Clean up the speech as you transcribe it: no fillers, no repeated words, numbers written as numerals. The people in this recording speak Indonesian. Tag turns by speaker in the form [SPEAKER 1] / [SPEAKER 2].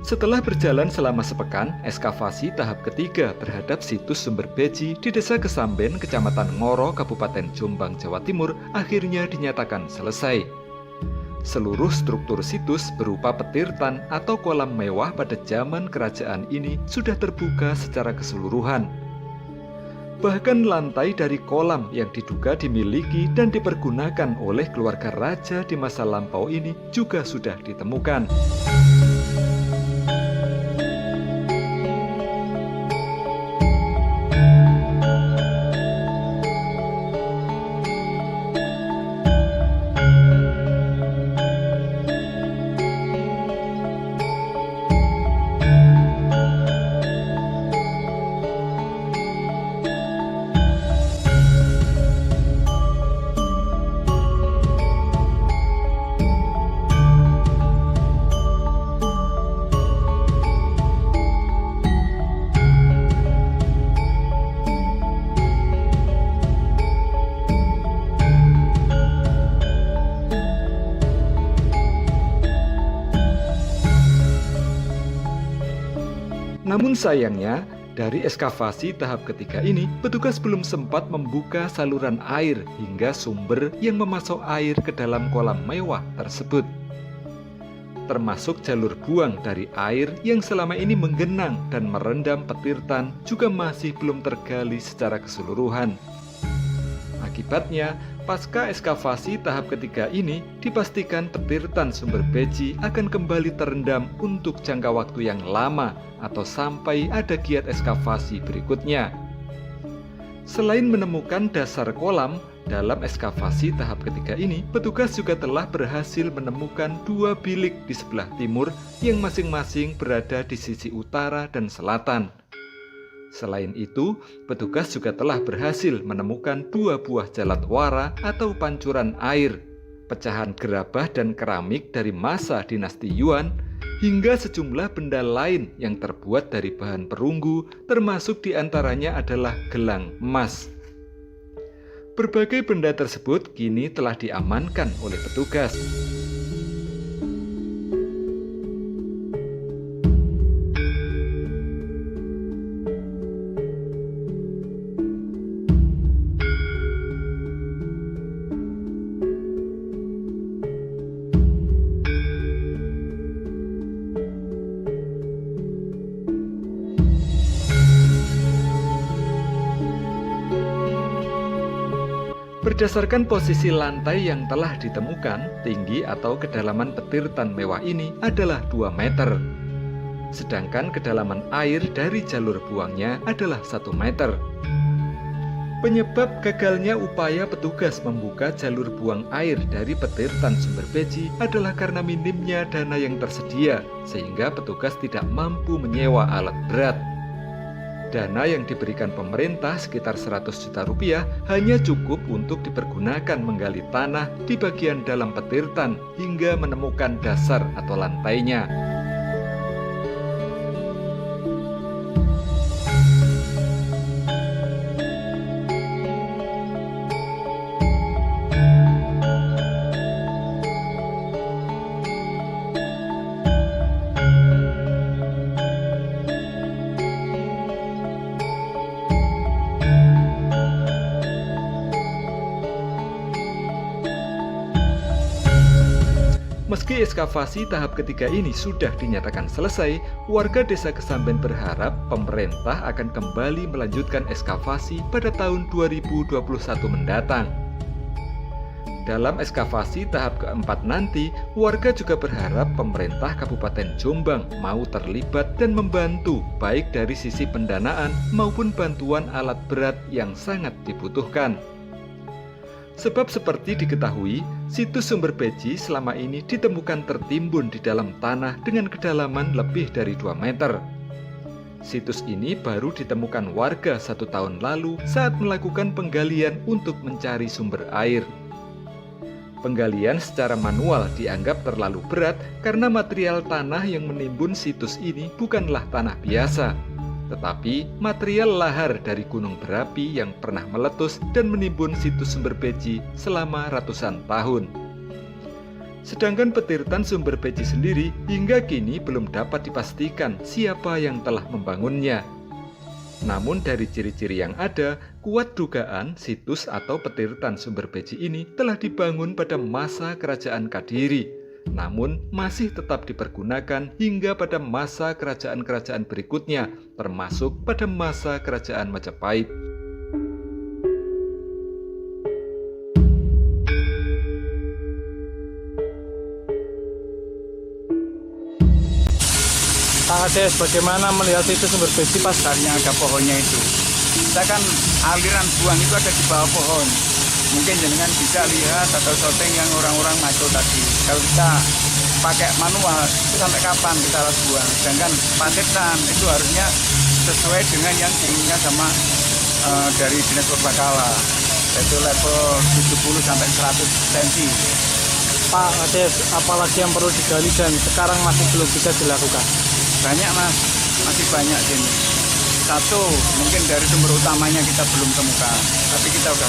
[SPEAKER 1] Setelah berjalan selama sepekan, ekskavasi tahap ketiga terhadap situs sumber beji di Desa Kesamben, Kecamatan Ngoro, Kabupaten Jombang, Jawa Timur akhirnya dinyatakan selesai. Seluruh struktur situs berupa petirtan atau kolam mewah pada zaman kerajaan ini sudah terbuka secara keseluruhan. Bahkan lantai dari kolam yang diduga dimiliki dan dipergunakan oleh keluarga raja di masa lampau ini juga sudah ditemukan. Namun sayangnya, dari ekskavasi tahap ketiga ini, petugas belum sempat membuka saluran air hingga sumber yang memasok air ke dalam kolam mewah tersebut. Termasuk jalur buang dari air yang selama ini menggenang dan merendam petirtan juga masih belum tergali secara keseluruhan. Akibatnya, pasca ekskavasi tahap ketiga ini, dipastikan petirtan sumber beji akan kembali terendam untuk jangka waktu yang lama atau sampai ada giat ekskavasi berikutnya. Selain menemukan dasar kolam, dalam ekskavasi tahap ketiga ini, petugas juga telah berhasil menemukan 2 bilik di sebelah timur yang masing-masing berada di sisi utara dan selatan. Selain itu, petugas juga telah berhasil menemukan 2 buah jalat wara atau pancuran air, pecahan gerabah dan keramik dari masa dinasti Yuan, hingga sejumlah benda lain yang terbuat dari bahan perunggu, termasuk diantaranya adalah gelang emas. Berbagai benda tersebut kini telah diamankan oleh petugas. Berdasarkan posisi lantai yang telah ditemukan, tinggi atau kedalaman petirtan mewah ini adalah 2 meter. Sedangkan kedalaman air dari jalur buangnya adalah 1 meter. Penyebab gagalnya upaya petugas membuka jalur buang air dari petirtan sumber beji adalah karena minimnya dana yang tersedia, sehingga petugas tidak mampu menyewa alat berat. Dana yang diberikan pemerintah sekitar 100 juta rupiah hanya cukup untuk dipergunakan menggali tanah di bagian dalam petirtan hingga menemukan dasar atau lantainya. Meski ekskavasi tahap ketiga ini sudah dinyatakan selesai, warga Desa Kesamben berharap pemerintah akan kembali melanjutkan ekskavasi pada tahun 2021 mendatang. Dalam ekskavasi tahap keempat nanti, warga juga berharap pemerintah Kabupaten Jombang mau terlibat dan membantu baik dari sisi pendanaan maupun bantuan alat berat yang sangat dibutuhkan. Sebab seperti diketahui, situs sumber beji selama ini ditemukan tertimbun di dalam tanah dengan kedalaman lebih dari 2 meter. Situs ini baru ditemukan warga 1 tahun lalu saat melakukan penggalian untuk mencari sumber air. Penggalian secara manual dianggap terlalu berat karena material tanah yang menimbun situs ini bukanlah tanah biasa, tetapi material lahar dari gunung berapi yang pernah meletus dan menimbun situs sumber beji selama ratusan tahun. Sedangkan petirtan sumber peci sendiri hingga kini belum dapat dipastikan siapa yang telah membangunnya. Namun dari ciri-ciri yang ada, kuat dugaan situs atau petirtan sumber peci ini telah dibangun pada masa Kerajaan Kadiri, namun masih tetap dipergunakan hingga pada masa kerajaan-kerajaan berikutnya, termasuk pada masa Kerajaan Majapahit.
[SPEAKER 2] Pak Ades, bagaimana melihat itu sumber peci pas
[SPEAKER 3] Pasarnya ada pohonnya itu. Kita kan aliran buang itu ada di bawah pohon. Mungkin jenengan bisa lihat atau syuting yang orang-orang maju tadi. Kalau kita pakai manual, itu sampai kapan kita harus buang. Sedangkan patirtan itu harusnya sesuai dengan yang diinginkan sama dari Dinas Purbakala, yaitu level 70 sampai 100 cm.
[SPEAKER 2] Pak Ades, apalagi yang perlu digali dan sekarang masih belum bisa dilakukan?
[SPEAKER 3] Banyak mas, masih banyak sini. Satu, mungkin dari sumber utamanya kita belum temukan, tapi kita udah